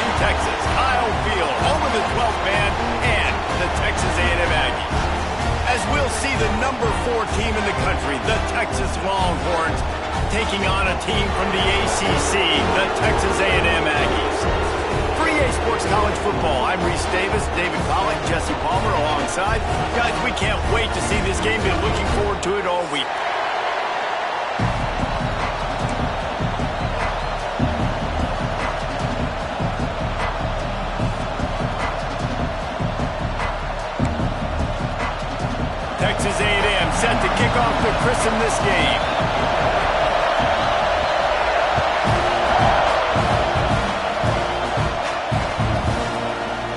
Houston, Texas, Kyle Field, home of the 12th man and the Texas A&M Aggies. As we'll see the number 4 team in the country, the Texas Longhorns, taking on a team from the ACC, the Texas A&M Aggies. For EA Sports College Football, I'm Reese Davis, David Pollack, Jesse Palmer alongside. Guys, we can't wait to see this game. Been looking forward to it all week. Texas A&M set to kick off to christen this game.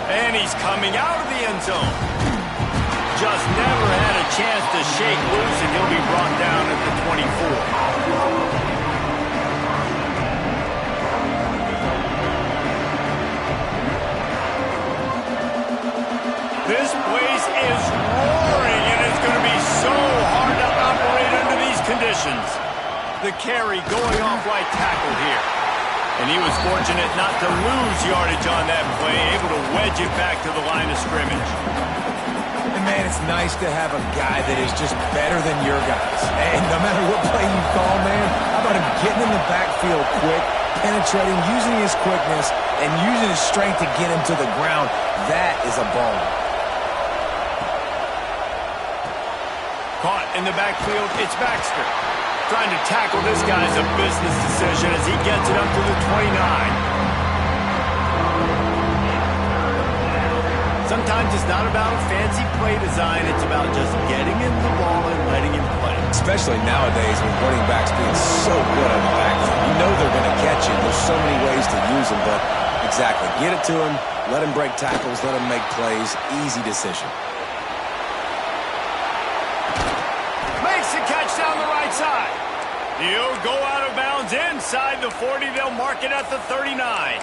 And he's coming out of the end zone. Just never had a chance to shake loose, and he'll be brought down at the 24. This place is roaring, and it's going to be so hard to operate under these conditions. The carry going off right tackle here. And he was fortunate not to lose yardage on that play, able to wedge it back to the line of scrimmage. And, man, it's nice to have a guy that is just better than your guys. And no matter what play you call, man, how about him getting in the backfield quick, penetrating, using his quickness, and using his strength to get him to the ground. That is a baller. Caught in the backfield, it's Baxter. Trying to tackle this guy's a business decision as he gets it up to the 29. Sometimes it's not about a fancy play design, it's about just getting him the ball and letting him play. Especially nowadays with running backs being so good on the backfield. You know they're going to catch him. There's so many ways to use him, but exactly. Get it to him, let him break tackles, let him make plays. Easy decision. Down the right side. He'll go out of bounds inside the 40. They'll mark it at the 39.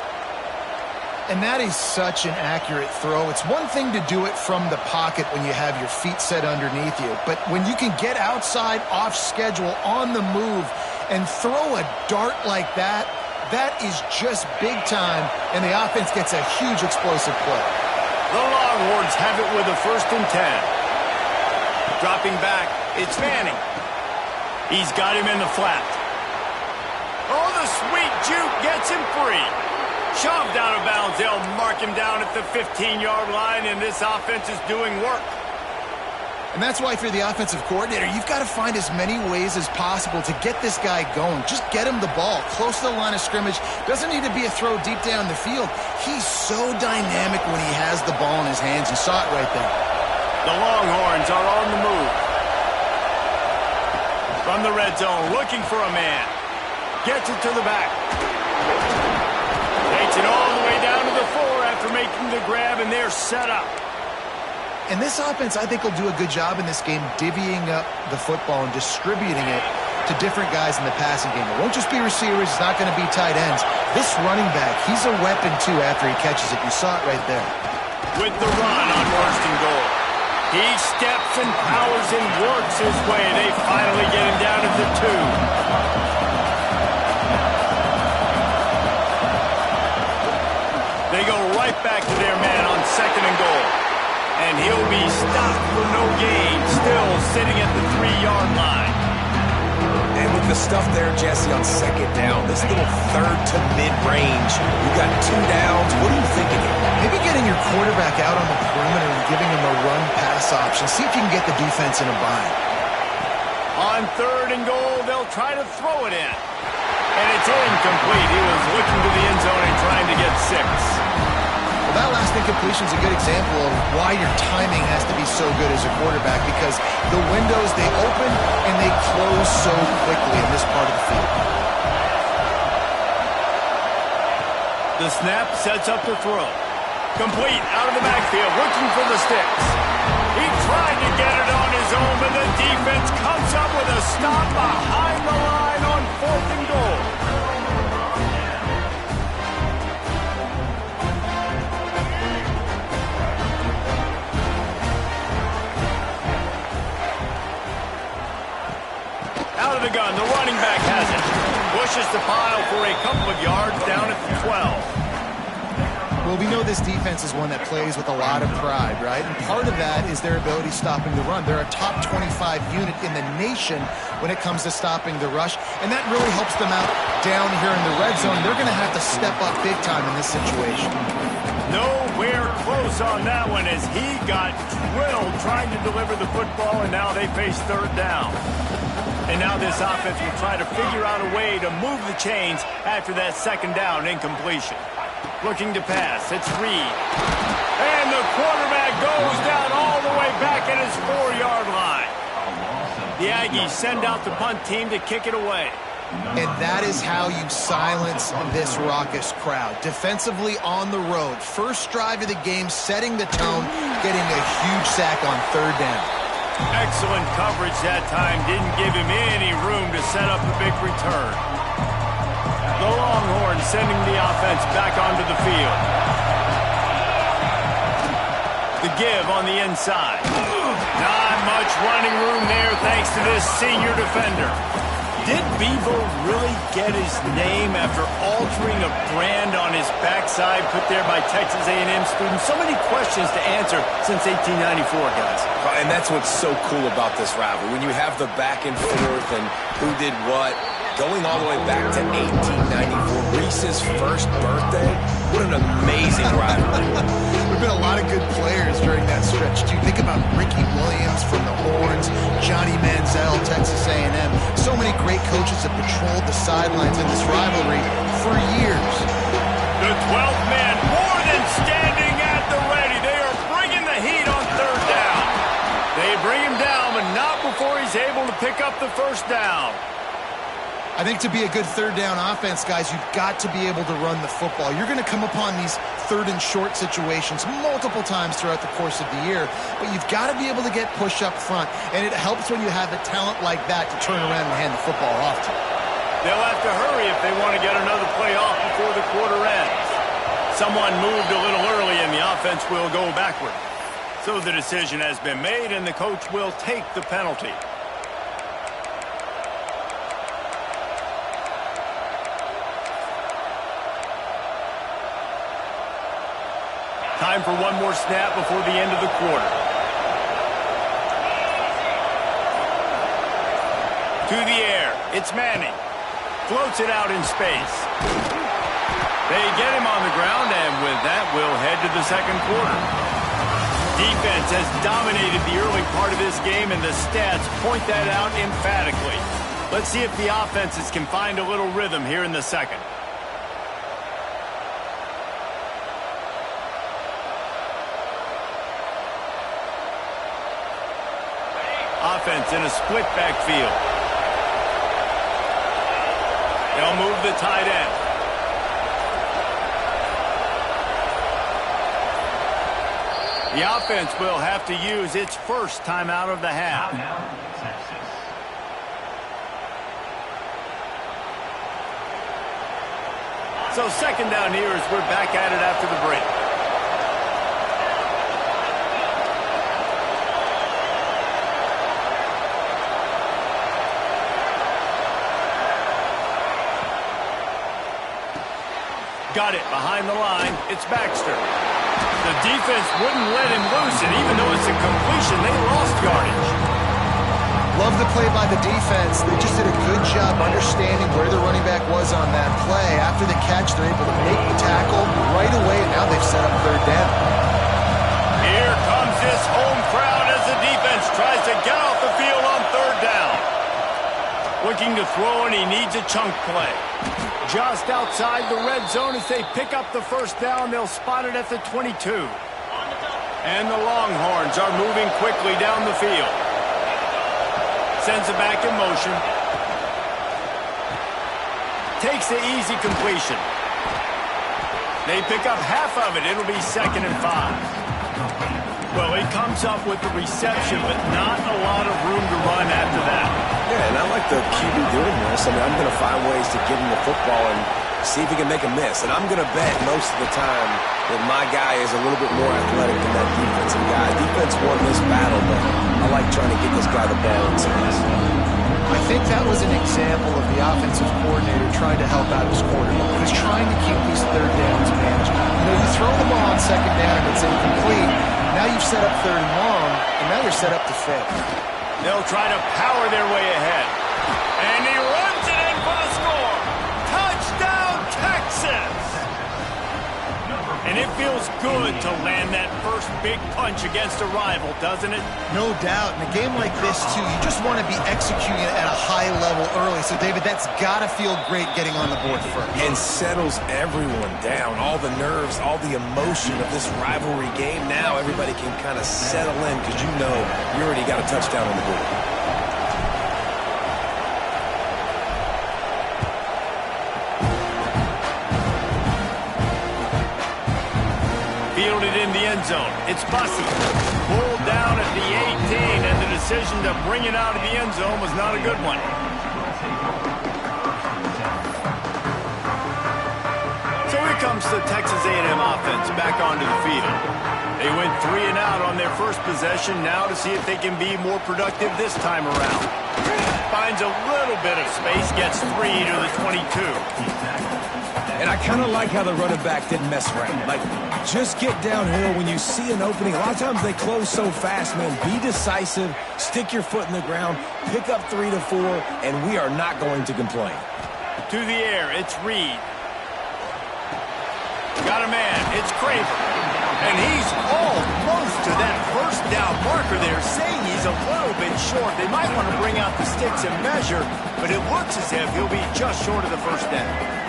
And that is such an accurate throw. It's one thing to do it from the pocket when you have your feet set underneath you, but when you can get outside, off schedule, on the move, and throw a dart like that, that is just big time, and the offense gets a huge explosive play. The Longhorns have it with a 1st and 10. Dropping back, it's Manning. He's got him in the flat. Oh, the sweet juke gets him free. Shoved out of bounds. They'll mark him down at the 15-yard line, and this offense is doing work. And that's why, if you're the offensive coordinator, you've got to find as many ways as possible to get this guy going. Just get him the ball close to the line of scrimmage. Doesn't need to be a throw deep down the field. He's so dynamic when he has the ball in his hands. You saw it right there. The Longhorns are on the move. From the red zone, looking for a man. Gets it to the back. Takes it all the way down to the 4 after making the grab, and they're set up. And this offense, I think, will do a good job in this game divvying up the football and distributing it to different guys in the passing game. It won't just be receivers. It's not going to be tight ends. This running back, he's a weapon, too, after he catches it. You saw it right there. With the run on 1st and goal. He steps and powers and works his way. They finally get him down at the 2. They go right back to their man on 2nd and goal. And he'll be stopped for no gain, still sitting at the 3-yard line. And with the stuff there, Jesse, on 2nd down, this little 3rd to mid-range, you got 2 downs. What are you thinking here? Maybe getting your quarterback out on the perimeter and giving him a run-pass option. See if you can get the defense in a bind. On 3rd and goal, they'll try to throw it in. And it's incomplete. He was looking to the end zone and trying to get 6. Well, that last incompletion is a good example of why your timing has to be so good as a quarterback, because the windows, they open and they close so quickly in this part of the field. The snap sets up the throw. Complete out of the backfield, looking for the sticks. He tried to get it on his own, but the defense comes up with a stop behind the line on 4th and goal. Out of the gun, the running back has it. Pushes the pile for a couple of yards down at the 12. Well, we know this defense is one that plays with a lot of pride, right? And part of that is their ability stopping the run. They're a top 25 unit in the nation when it comes to stopping the rush, and that really helps them out down here in the red zone. They're going to have to step up big time in this situation. Nowhere close on that one as he got drilled trying to deliver the football, and now they face third down. And now this offense will try to figure out a way to move the chains after that second down incompletion. Looking to pass. It's Reed. And the quarterback goes down all the way back at his 4-yard line. The Aggies send out the punt team to kick it away. And that is how you silence this raucous crowd. Defensively on the road. First drive of the game, setting the tone, getting a huge sack on third down. Excellent coverage that time. Didn't give him any room to set up a big return. The Longhorns sending the offense back onto the field. The give on the inside. Not much running room there thanks to this senior defender. Did Bevo really get his name after altering a brand on his backside put there by Texas A&M students? So many questions to answer since 1894, guys. And that's what's so cool about this rivalry. When you have the back and forth and who did what, going all the way back to 1894, Reese's first birthday. What an amazing rivalry. There have been a lot of good players during that stretch, too. Think about Ricky Williams from the Horns, Johnny Manziel, Texas A&M. So many great coaches have patrolled the sidelines in this rivalry for years. The 12th man more than standing at the ready. They are bringing the heat on third down. They bring him down, but not before he's able to pick up the first down. I think to be a good third down offense, guys, you've got to be able to run the football. You're going to come upon these third and short situations multiple times throughout the course of the year, but you've got to be able to get push up front, and it helps when you have a talent like that to turn around and hand the football off to. They'll have to hurry if they want to get another play off before the quarter ends. Someone moved a little early, and the offense will go backward. So the decision has been made, and the coach will take the penalty. Time for one more snap before the end of the quarter. To the air. It's Manning. Floats it out in space. They get him on the ground, and with that, we'll head to the second quarter. Defense has dominated the early part of this game, and the stats point that out emphatically. Let's see if the offenses can find a little rhythm here in the second. Offense in a split backfield. They'll move the tight end. The offense will have to use its first timeout of the half. So second down here as we're back at it after the break. Got it behind the line. It's Baxter. The defense wouldn't let him loose, and even though it's a completion, they lost yardage. Love the play by the defense. They just did a good job understanding where the running back was on that play. After the catch, they're able to make the tackle right away, and now they've set up third down. Here comes this home crowd as the defense tries to get off the field on third down. Looking to throw, and he needs a chunk play. Just outside the red zone as they pick up the first down. They'll spot it at the 22. And the Longhorns are moving quickly down the field. Sends it back in motion. Takes the easy completion. They pick up half of it. It'll be 2nd and 5. Well, he comes up with the reception, but not a lot of room to run after that. Yeah, and I like the QB doing this. I mean, I'm going to find ways to give him the football and see if he can make a miss. And I'm going to bet most of the time that my guy is a little bit more athletic than that defensive guy. Defense won this battle, but I like trying to get this guy the ball in space. I I think that was an example of the offensive coordinator trying to help out his quarterback. He's trying to keep these third downs manageable. You know, you throw the ball on second down and it's incomplete. Now you've set up third and long, and now you're set up to fail. They'll try to power their way ahead. And he runs it in for the score. Touchdown, Texas! And it feels good to land that first big punch against a rival, doesn't it? No doubt. In a game like this, too, you just want to be executing at a high level early. So, David, that's got to feel great getting on the board first. And settles everyone down. All the nerves, all the emotion of this rivalry game. Now everybody can kind of settle in because you know you already got a touchdown on the board. Fielded in the end zone. It's Bussey. Pulled down at the 18, and the decision to bring it out of the end zone was not a good one. So here comes the Texas A&M offense back onto the field. They went 3 and out on their first possession, now to see if they can be more productive this time around. Finds a little bit of space, gets 3 to the 22. And I kind of like how the running back didn't mess around. Like, just get downhill when you see an opening. A lot of times they close so fast, man. Be decisive, stick your foot in the ground, pick up 3 to 4, and we are not going to complain. To the air, it's Reed. Got a man, it's Craver. And he's almost to that first down marker there, saying he's a little bit short. They might want to bring out the sticks and measure, but it looks as if he'll be just short of the first down.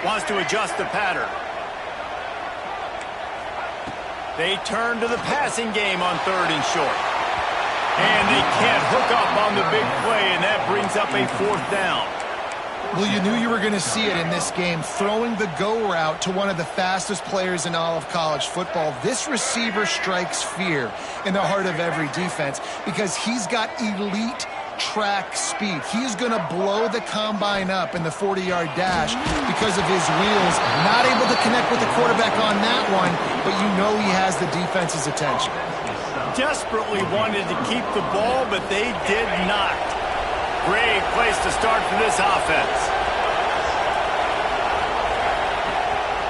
Wants to adjust the pattern. They turn to the passing game on 3rd and short. And they can't hook up on the big play, and that brings up a 4th down. Well, you knew you were going to see it in this game, throwing the go route to one of the fastest players in all of college football. This receiver strikes fear in the heart of every defense because he's got elite track speed. He is going to blow the combine up in the 40-yard dash because of his wheels. Not able to connect with the quarterback on that one, but you know he has the defense's attention. Desperately wanted to keep the ball, but they did not. Great place to start for this offense.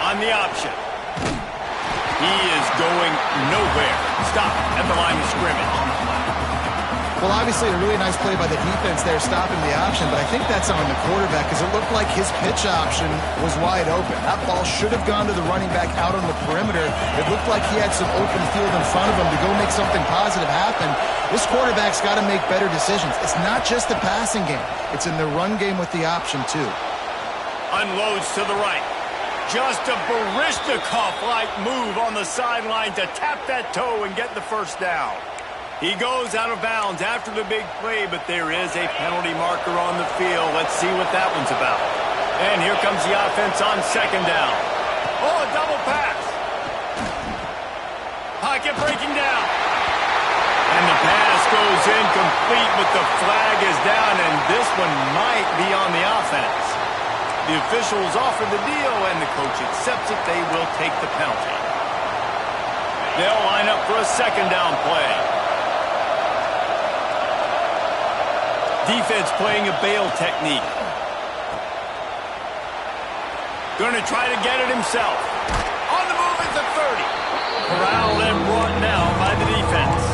On the option. He is going nowhere. Stop at the line of scrimmage. Well, obviously, a really nice play by the defense there, stopping the option, but I think that's on the quarterback because it looked like his pitch option was wide open. That ball should have gone to the running back out on the perimeter. It looked like he had some open field in front of him to go make something positive happen. This quarterback's got to make better decisions. It's not just the passing game. It's in the run game with the option, too. Unloads to the right. Just a Baryshnikov-like move on the sideline to tap that toe and get the first down. He goes out of bounds after the big play, but there is a penalty marker on the field. Let's see what that one's about. And here comes the offense on 2nd down. Oh, a double pass. Pocket breaking down. And the pass goes incomplete, but the flag is down, and this one might be on the offense. The officials offer the deal, and the coach accepts it. They will take the penalty. They'll line up for a 2nd down play. Defense playing a bail technique. Going to try to get it himself. On the move at the 30. Corralled and brought down by the defense.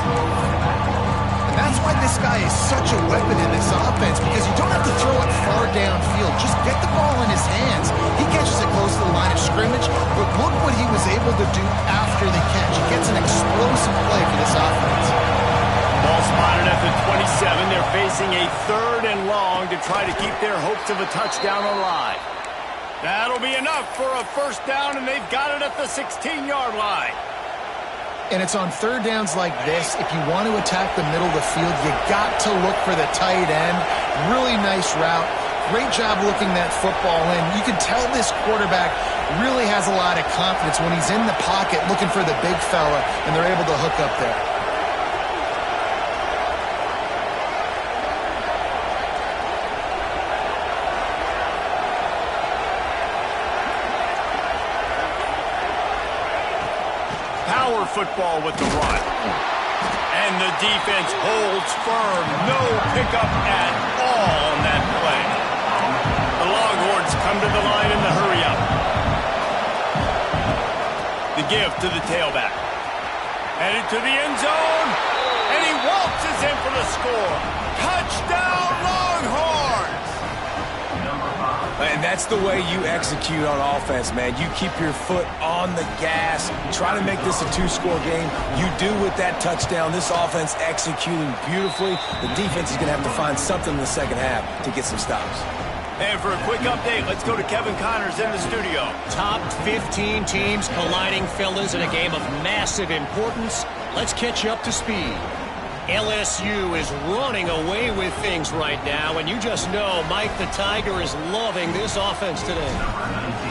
And that's why this guy is such a weapon in this offense, because you don't have to throw it far downfield. Just get the ball in his hands. He catches it close to the line of scrimmage, but look what he was able to do after the catch. He gets an explosive play for this offense. Ball spotted at the 27. They're facing a 3rd and long to try to keep their hopes of a touchdown alive. That'll be enough for a first down, and they've got it at the 16-yard line. And it's on 3rd downs like this. If you want to attack the middle of the field, you got to look for the tight end. Really nice route. Great job looking that football in. You can tell this quarterback really has a lot of confidence when he's in the pocket looking for the big fella, and they're able to hook up there. Football with the run. And the defense holds firm. No pickup at all on that play. The Longhorns come to the line in the hurry-up. The give to the tailback. Headed to the end zone. And he waltzes in for the score. Touchdown, Longhorns! And that's the way you execute on offense, man. You keep your foot on the gas. Try to make this a two-score game. You do with that touchdown. This offense executing beautifully. The defense is going to have to find something in the second half to get some stops. And for a quick update, let's go to Kevin Connors in the studio. Top 15 teams colliding, fellas, in a game of massive importance. Let's catch you up to speed. LSU is running away with things right now, and you just know Mike the Tiger is loving this offense today.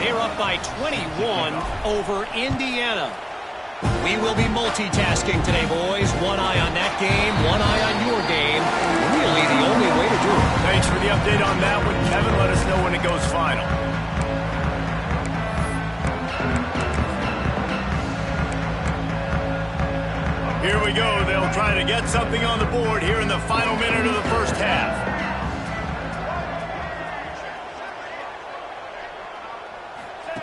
They're up by 21 over Indiana. We will be multitasking today, boys. One eye on that game, one eye on your game. Really the only way to do it. Thanks for the update on that one, Kevin. Let us know when it goes final. Here we go. They'll try to get something on the board here in the final minute of the first half.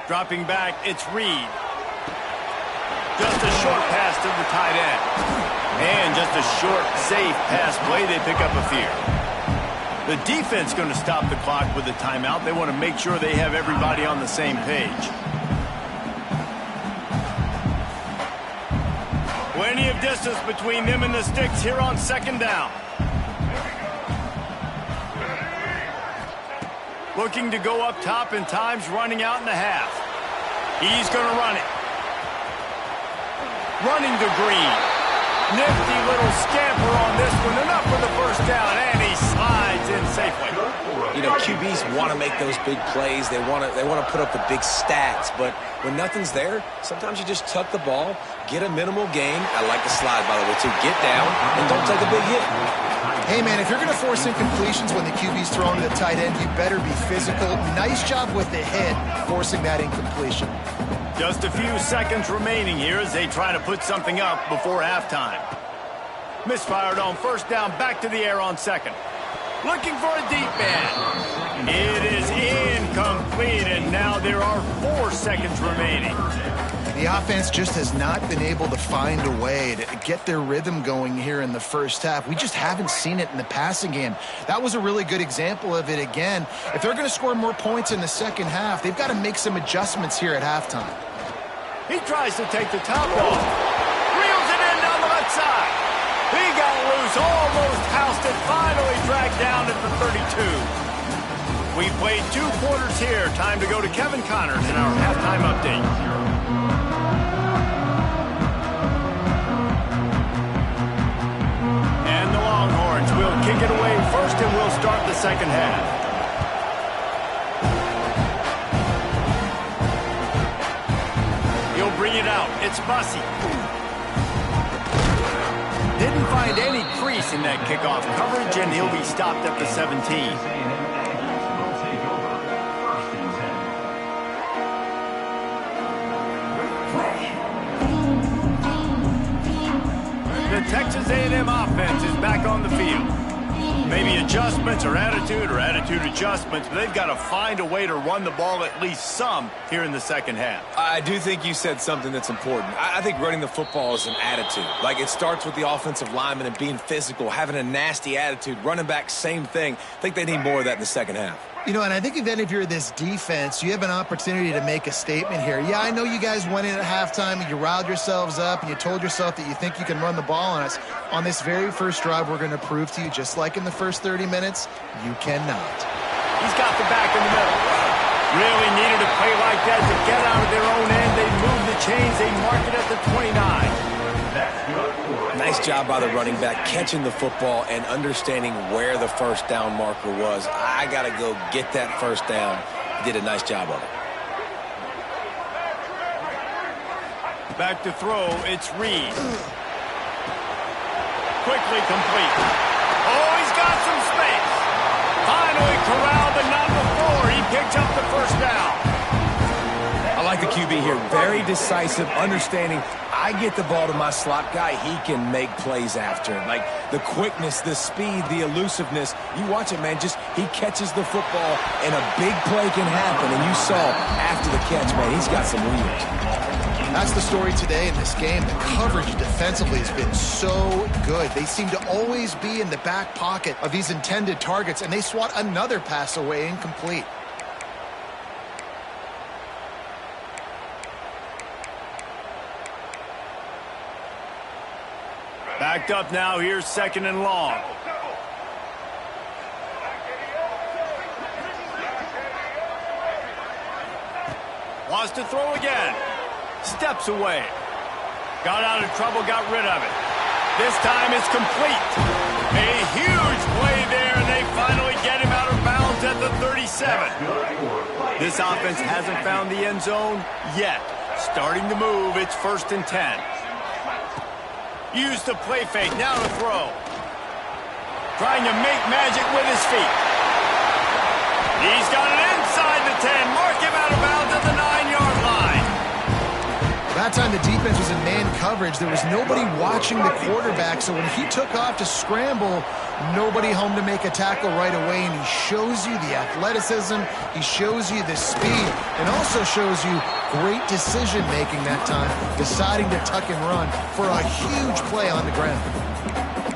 Dropping back, it's Reed. Just a short pass to the tight end. And just a short, safe pass play. They pick up a few. The defense going to stop the clock with a timeout. They want to make sure they have everybody on the same page. Plenty of distance between them and the sticks here on second down. Looking to go up top, and time's running out in the half. He's going to run it. Running to Green. Nifty little scamper on this one. Enough for the first down, and he slides in safely. You know, QBs want to make those big plays. They want to put up the big stats. But when nothing's there, sometimes you just tuck the ball, get a minimal gain. I like the slide, by the way, too. Get down and don't take a big hit. Hey, man, if you're going to force incompletions when the QB's throwing to the tight end, you better be physical. Nice job with the hit, forcing that incompletion. Just a few seconds remaining here as they try to put something up before halftime. Misfired on first down, back to the air on second. Looking for a deep man. It is incomplete, and now there are 4 seconds remaining. The offense just has not been able to find a way to get their rhythm going here in the first half. We just haven't seen it in the passing game. That was a really good example of it again. If they're going to score more points in the second half, they've got to make some adjustments here at halftime. He tries to take the top off. Reels it in down the left side. He got loose, almost housed it, finally dragged down at the 32. We've played 2 quarters here. Time to go to Kevin Connors in our halftime update. And the Longhorns will kick it away first, and we'll start the second half. He'll bring it out. It's Bussey. Didn't find any crease in that kickoff coverage, and he'll be stopped at the 17. The Texas A&M offense is back on the field. Maybe adjustments or attitude adjustments, but they've got to find a way to run the ball at least some here in the second half. I do think you said something that's important. I think running the football is an attitude. Like, it starts with the offensive lineman and being physical, having a nasty attitude. Running back, same thing. I think they need more of that in the second half. You know, and I think if you're this defense, you have an opportunity to make a statement here. Yeah, I know you guys went in at halftime and you riled yourselves up and you told yourself that you think you can run the ball on us. On this very first drive, we're going to prove to you, just like in the first 30 minutes, you cannot. He's got the back in the middle. Really needed a play like that to get out of their own end. They move the chains. They mark it at the 29. Nice job by the running back, catching the football and understanding where the first down marker was. I got to go get that first down. He did a nice job of it. Back to throw, it's Reed. Quickly complete. Oh, he's got some space. Finally corralled, but not before. He picked up the first down. I like the QB here. Very decisive, understanding I get the ball to my slot guy, he can make plays after. Like the quickness, the speed, the elusiveness. You watch it, man, just he catches the football and a big play can happen. And you saw after the catch, man, he's got some wheels. That's the story today in this game. The coverage defensively has been so good. They seem to always be in the back pocket of these intended targets, and they swat another pass away incomplete. Backed up now. Here's 2nd and long. Wants to throw again. Steps away. Got out of trouble, got rid of it. This time it's complete. A huge play there, and they finally get him out of bounds at the 37. This offense hasn't found the end zone yet. Starting to move, it's 1st and 10. Use the play fake, now to throw. Trying to make magic with his feet. He's got it inside the 10. Mark him out of bounds at the 9-yard line. That time the defense was in man coverage. There was nobody watching the quarterback, so when he took off to scramble, nobody home to make a tackle right away, and he shows you the athleticism, he shows you the speed, and also shows you great decision-making that time, deciding to tuck and run for a huge play on the ground.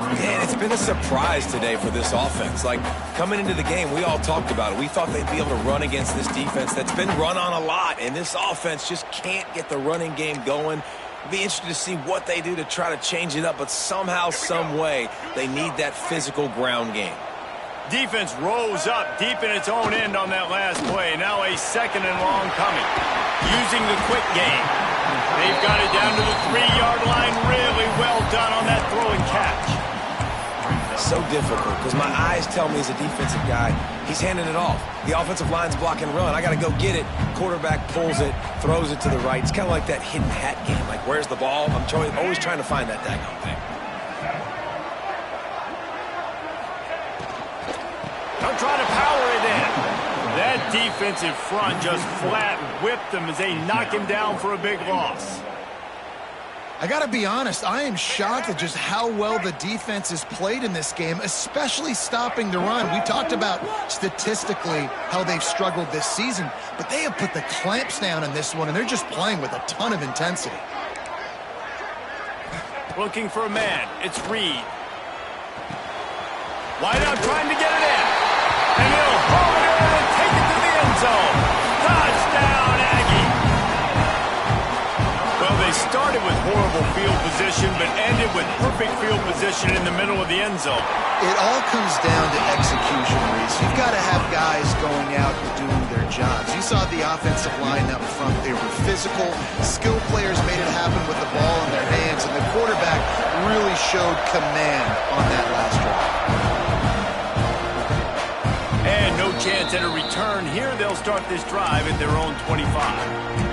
Man, it's been a surprise today for this offense. Like, coming into the game, we all talked about it. We thought they'd be able to run against this defense that's been run on a lot, and this offense just can't get the running game going. Be interested to see what they do to try to change it up, but somehow, some way, they need that physical ground game. Defense rose up deep in its own end on that last play. Now a 2nd and long coming. Using the quick game. They've got it down to the 3-yard line. Really well done on that throw and catch. So difficult because my eyes tell me as a defensive guy, he's handing it off. The offensive line's block and run. I got to go get it. Quarterback pulls it, throws it to the right. It's kind of like that hidden hat game. Like, where's the ball? I'm always trying to find that daggone thing. They'll try to power it in. That defensive front just flat whipped them as they knock him down for a big loss. I got to be honest, I am shocked at just how well the defense has played in this game, especially stopping the run. We talked about statistically how they've struggled this season, but they have put the clamps down in this one, and they're just playing with a ton of intensity. Looking for a man. It's Reed. Wide out trying to get it in. And he'll haul it in and take it to the end zone. Touchdown, Aggie. Well, they started with horrible field position, but ended with perfect field position in the middle of the end zone. It all comes down to execution, Reese. You've got to have guys going out and doing their jobs. You saw the offensive line up front. They were physical. Skilled players made it happen with the ball in their hands, and the quarterback really showed command on that last drive. And no chance at a return here. They'll start this drive at their own 25.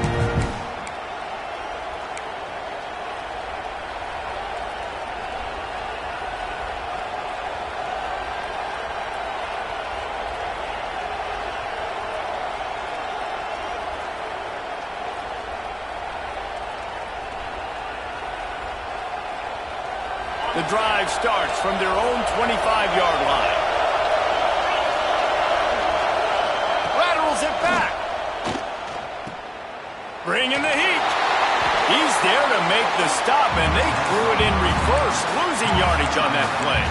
The drive starts from their own 25-yard line. Laterals it back. Bringing the heat. He's there to make the stop, and they threw it in reverse, losing yardage on that play.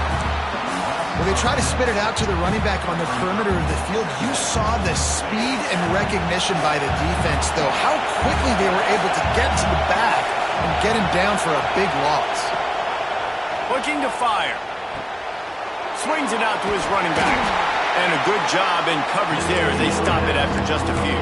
When they try to spit it out to the running back on the perimeter of the field, you saw the speed and recognition by the defense, though, how quickly they were able to get to the back and get him down for a big loss. Looking to fire. Swings it out to his running back. And a good job in coverage there as they stop it after just a few.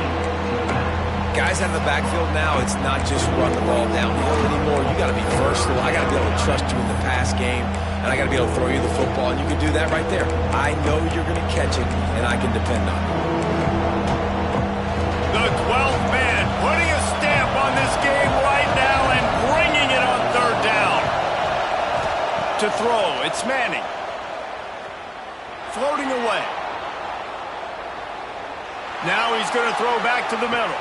Guys out of the backfield now, it's not just run the ball downhill anymore. You got to be versatile. I got to be able to trust you in the pass game, and I got to be able to throw you the football, and you can do that right there. I know you're going to catch it, and I can depend on it. The 12th man putting a stamp on this game right now and bringing it on third down. To throw, it's Manning. Floating away. Now he's going to throw back to the middle.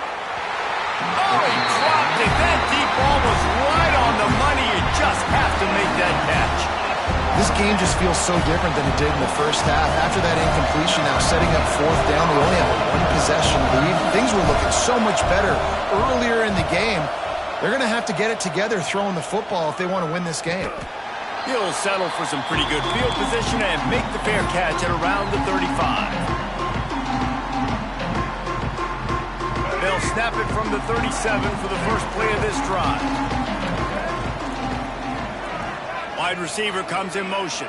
Oh, he dropped it. That deep ball was right on the money. You just have to make that catch. This game just feels so different than it did in the first half. After that incompletion, now setting up fourth down, we only have a one-possession lead. Things were looking so much better earlier in the game. They're going to have to get it together throwing the football if they want to win this game. He'll settle for some pretty good field position and make the fair catch at around the 35. They'll snap it from the 37 for the first play of this drive. Wide receiver comes in motion.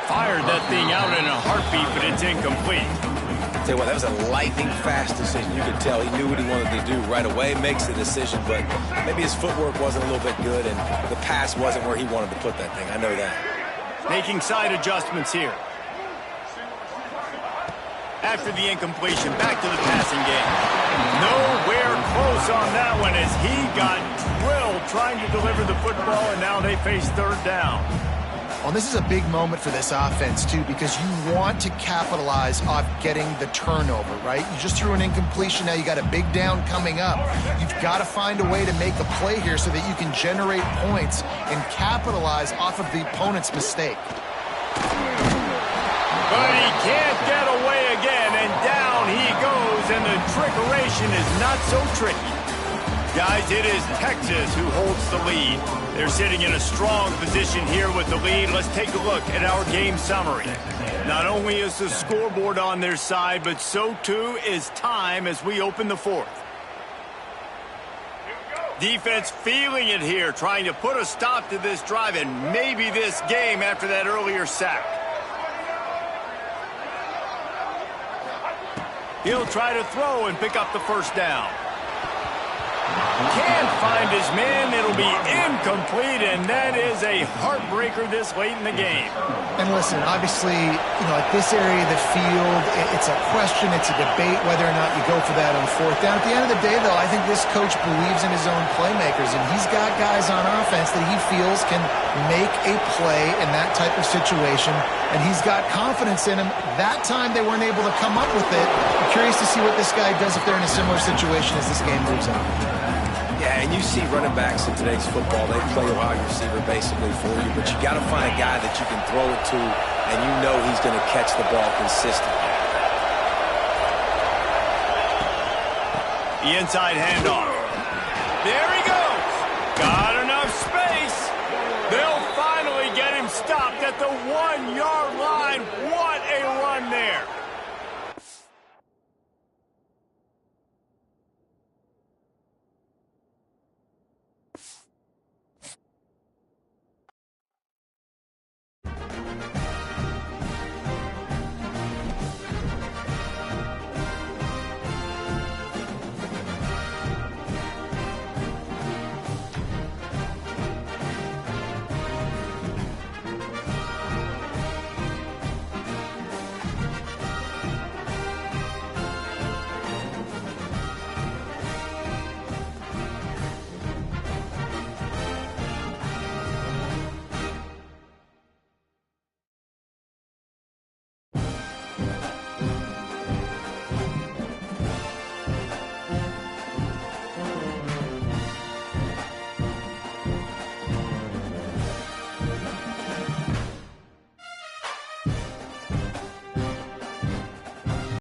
Fired that thing out in a heartbeat, but it's incomplete. Tell you what, that was a lightning-fast decision. You could tell he knew what he wanted to do right away, makes the decision, but maybe his footwork wasn't a little bit good, and the pass wasn't where he wanted to put that thing. I know that. Making side adjustments here. After the incompletion, back to the passing game. Nowhere close on that one as he got drilled trying to deliver the football, and now they face third down. Well, this is a big moment for this offense, too, because you want to capitalize off getting the turnover, right? You just threw an incompletion. Now you got a big down coming up. You've got to find a way to make a play here so that you can generate points and capitalize off of the opponent's mistake. But he can't get away again, and down he goes, and the trickeration is not so tricky. Guys, it is Texas who holds the lead. They're sitting in a strong position here with the lead. Let's take a look at our game summary. Not only is the scoreboard on their side, but so too is time as we open the fourth. Defense feeling it here, trying to put a stop to this drive and maybe this game after that earlier sack. He'll try to throw and pick up the first down. Can't find his man. It'll be incomplete, and that is a heartbreaker this late in the game. And listen, obviously, at this area of the field, it's a question, it's a debate whether or not you go for that on fourth down. At the end of the day, though, I think this coach believes in his own playmakers, and he's got guys on offense that he feels can make a play in that type of situation, and he's got confidence in him. That time they weren't able to come up with it. I'm curious to see what this guy does if they're in a similar situation as this game moves on. Yeah, and you see running backs in today's football, they play a wide receiver basically for you, but you got to find a guy that you can throw it to, and you know he's going to catch the ball consistently. The inside handoff. There he goes. Got enough space. They'll finally get him stopped at the 1 yard